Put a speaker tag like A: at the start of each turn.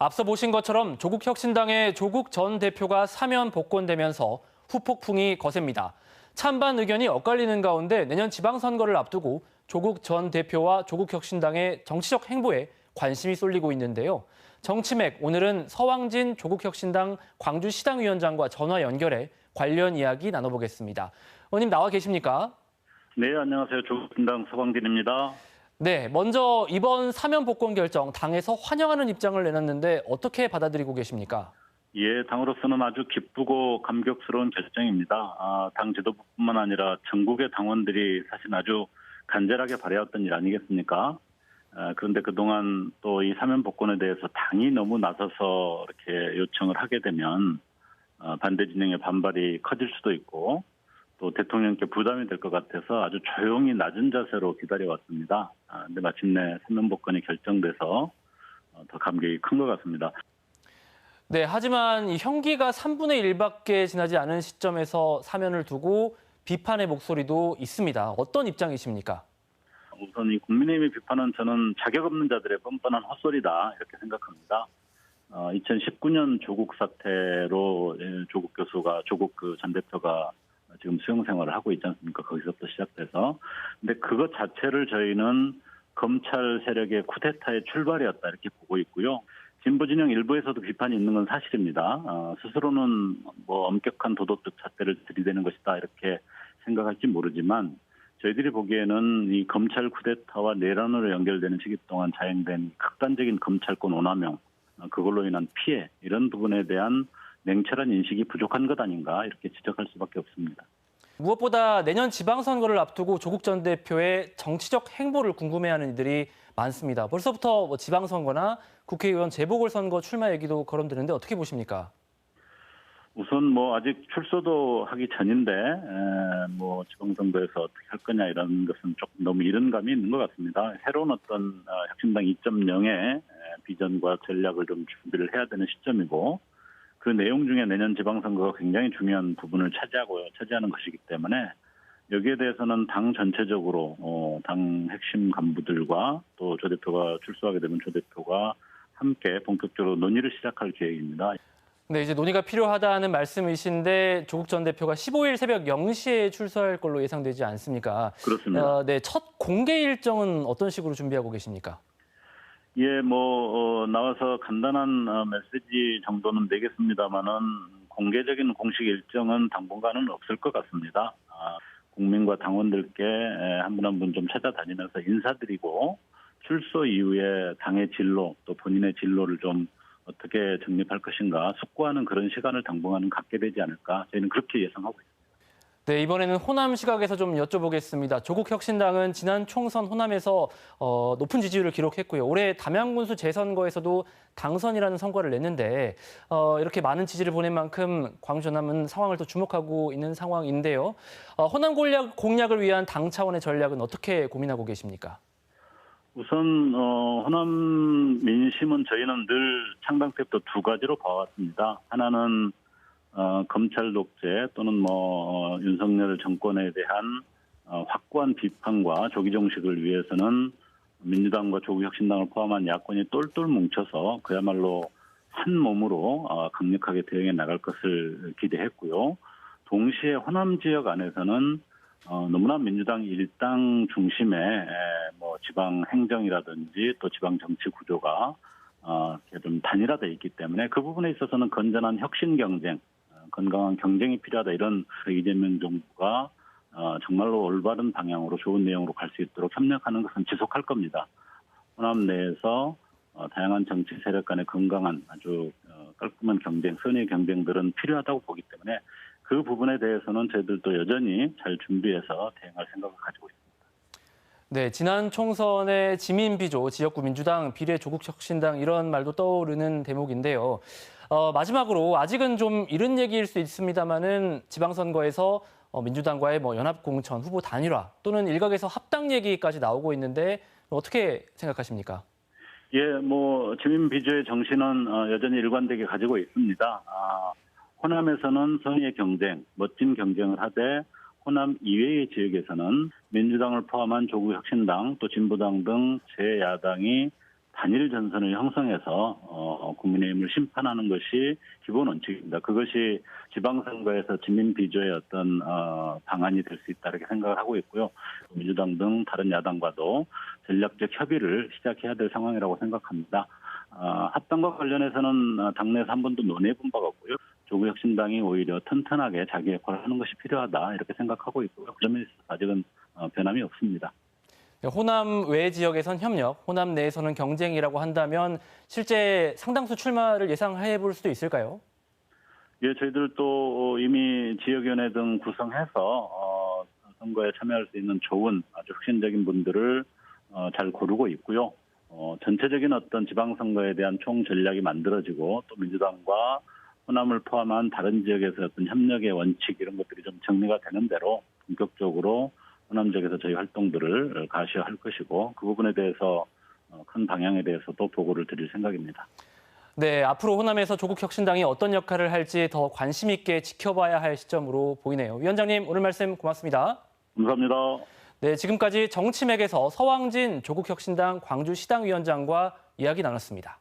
A: 앞서 보신 것처럼 조국혁신당의 조국 전 대표가 사면 복권되면서 후폭풍이 거셉니다. 찬반 의견이 엇갈리는 가운데 내년 지방선거를 앞두고 조국 전 대표와 조국혁신당의 정치적 행보에 관심이 쏠리고 있는데요. 정치맥, 오늘은 서왕진 조국혁신당 광주시당위원장과 전화 연결해 관련 이야기 나눠보겠습니다. 의원님 나와 계십니까?
B: 네, 안녕하세요. 조국혁신당 서광진입니다.
A: 네, 먼저 이번 사면 복권 결정 당에서 환영하는 입장을 내놨는데 어떻게 받아들이고 계십니까?
B: 예, 당으로서는 아주 기쁘고 감격스러운 결정입니다. 당 지도부뿐만 아니라 전국의 당원들이 사실 아주 간절하게 바라왔던 일 아니겠습니까? 그런데 그동안 또 이 사면 복권에 대해서 당이 너무 나서서 이렇게 요청을 하게 되면 반대 진영의 반발이 커질 수도 있고 또 대통령께 부담이 될 것 같아서 아주 조용히 낮은 자세로 기다려왔습니다. 근데 마침내 사면 복권이 결정돼서 더 감격이 큰 것 같습니다.
A: 네, 하지만 이 형기가 3분의 1밖에 지나지 않은 시점에서 사면을 두고 비판의 목소리도 있습니다. 어떤 입장이십니까?
B: 우선 이 국민의힘의 비판은 저는 자격 없는 자들의 뻔뻔한 헛소리다 이렇게 생각합니다. 2019년 조국 사태로 조국 교수가 조국 전 대표가 지금 수용 생활을 하고 있지 않습니까? 거기서부터 시작돼서. 근데 그것 자체를 저희는 검찰 세력의 쿠데타의 출발이었다 이렇게 보고 있고요. 진보 진영 일부에서도 비판이 있는 건 사실입니다. 스스로는 뭐 엄격한 도덕적 잣대를 들이대는 것이다 이렇게 생각할지 모르지만 저희들이 보기에는 이 검찰 쿠데타와 내란으로 연결되는 시기 동안 자행된 극단적인 검찰권 오남용, 그걸로 인한 피해 이런 부분에 대한 냉철한 인식이 부족한 것 아닌가 이렇게 지적할 수밖에 없습니다.
A: 무엇보다 내년 지방선거를 앞두고 조국 전 대표의 정치적 행보를 궁금해하는 이들이 많습니다. 벌써부터 뭐 지방선거나 국회의원 재보궐선거 출마 얘기도 거론되는데 어떻게 보십니까?
B: 우선 뭐 아직 출소도 하기 전인데 뭐 지방선거에서 어떻게 할 거냐 이런 것은 조금 너무 이른 감이 있는 것 같습니다. 새로운 어떤 혁신당 2.0의 비전과 전략을 좀 준비를 해야 되는 시점이고 그 내용 중에 내년 지방선거가 굉장히 중요한 부분을 차지하는 것이기 때문에 여기에 대해서는 당 전체적으로 당 핵심 간부들과 또 조 대표가 출소하게 되면 조 대표가 함께 본격적으로 논의를 시작할 계획입니다.
A: 네, 이제 논의가 필요하다는 말씀이신데 조국 전 대표가 15일 새벽 0시에 출소할 걸로 예상되지 않습니까?
B: 그렇습니다.
A: 네, 첫 공개 일정은 어떤 식으로 준비하고 계십니까?
B: 예, 나와서 간단한 메시지 정도는 내겠습니다만은 공개적인 공식 일정은 당분간은 없을 것 같습니다. 국민과 당원들께 한 분 한 분 좀 찾아다니면서 인사드리고 출소 이후에 당의 진로 또 본인의 진로를 좀 어떻게 정립할 것인가 숙고하는 그런 시간을 당분간은 갖게 되지 않을까 저희는 그렇게 예상하고 있습니다.
A: 네, 이번에는 호남 시각에서 좀 여쭤보겠습니다. 조국혁신당은 지난 총선 호남에서 높은 지지율을 기록했고요. 올해 담양군수 재선거에서도 당선이라는 성과를 냈는데 이렇게 많은 지지를 보낸 만큼 광주 전남은 상황을 또 주목하고 있는 상황인데요. 호남 공략을 위한 당 차원의 전략은 어떻게 고민하고 계십니까?
B: 우선 호남 민심은 저희는 늘 창당 때부터 두 가지로 봐왔습니다. 하나는 검찰 독재 또는 윤석열 정권에 대한 확고한 비판과 조기 종식을 위해서는 민주당과 조국혁신당을 포함한 야권이 똘똘 뭉쳐서 그야말로 한 몸으로 강력하게 대응해 나갈 것을 기대했고요. 동시에 호남 지역 안에서는 너무나 민주당 일당 중심의 지방 행정이라든지 또 지방 정치 구조가 좀 단일화되어 있기 때문에 그 부분에 있어서는 건전한 혁신 경쟁, 건강한 경쟁이 필요하다 이런 이재명 정부가 정말로 올바른 방향으로 좋은 내용으로 갈 수 있도록 협력하는 것은 지속할 겁니다. 호남 내에서 다양한 정치 세력 간의 건강한 아주 깔끔한 경쟁, 선의 경쟁들은 필요하다고 보기 때문에 그 부분에 대해서는 저희들도 여전히 잘 준비해서 대응할 생각을 가지고 있습니다.
A: 네, 지난 총선의 지민비조, 지역구 민주당, 비례 조국혁신당 이런 말도 떠오르는 대목인데요. 마지막으로 아직은 좀 이른 얘기일 수 있습니다만은 지방선거에서 민주당과의 연합공천, 후보 단일화 또는 일각에서 합당 얘기까지 나오고 있는데 어떻게 생각하십니까?
B: 예, 지민비조의 정신은 여전히 일관되게 가지고 있습니다. 호남에서는 선의의 경쟁, 멋진 경쟁을 하되 호남 이외의 지역에서는 민주당을 포함한 조국혁신당 또 진보당 등 제 야당이 단일 전선을 형성해서 국민의힘을 심판하는 것이 기본 원칙입니다. 그것이 지방선거에서 지민 비조의 어떤 방안이 될 수 있다 이렇게 생각을 하고 있고요. 민주당 등 다른 야당과도 전략적 협의를 시작해야 될 상황이라고 생각합니다. 합당과 관련해서는 당내에서 한 번도 논의해본 바가 없고요. 조국혁신당이 오히려 튼튼하게 자기 역할을 하는 것이 필요하다 이렇게 생각하고 있고요. 그 점에 있어서 아직은 변함이 없습니다.
A: 호남 외 지역에선 협력, 호남 내에서는 경쟁이라고 한다면 실제 상당수 출마를 예상해 볼 수도 있을까요?
B: 예, 저희들도 이미 지역위원회 등 구성해서 선거에 참여할 수 있는 좋은 아주 혁신적인 분들을 잘 고르고 있고요. 전체적인 어떤 지방선거에 대한 총 전략이 만들어지고 또 민주당과 호남을 포함한 다른 지역에서 어떤 협력의 원칙 이런 것들이 좀 정리가 되는 대로 본격적으로 호남 지역에서 저희 활동들을 가시화할 것이고 그 부분에 대해서 큰 방향에 대해서도 보고를 드릴 생각입니다.
A: 네, 앞으로 호남에서 조국혁신당이 어떤 역할을 할지 더 관심 있게 지켜봐야 할 시점으로 보이네요. 위원장님, 오늘 말씀 고맙습니다.
B: 감사합니다.
A: 네, 지금까지 정치맥에서 서왕진 조국혁신당 광주시당위원장과 이야기 나눴습니다.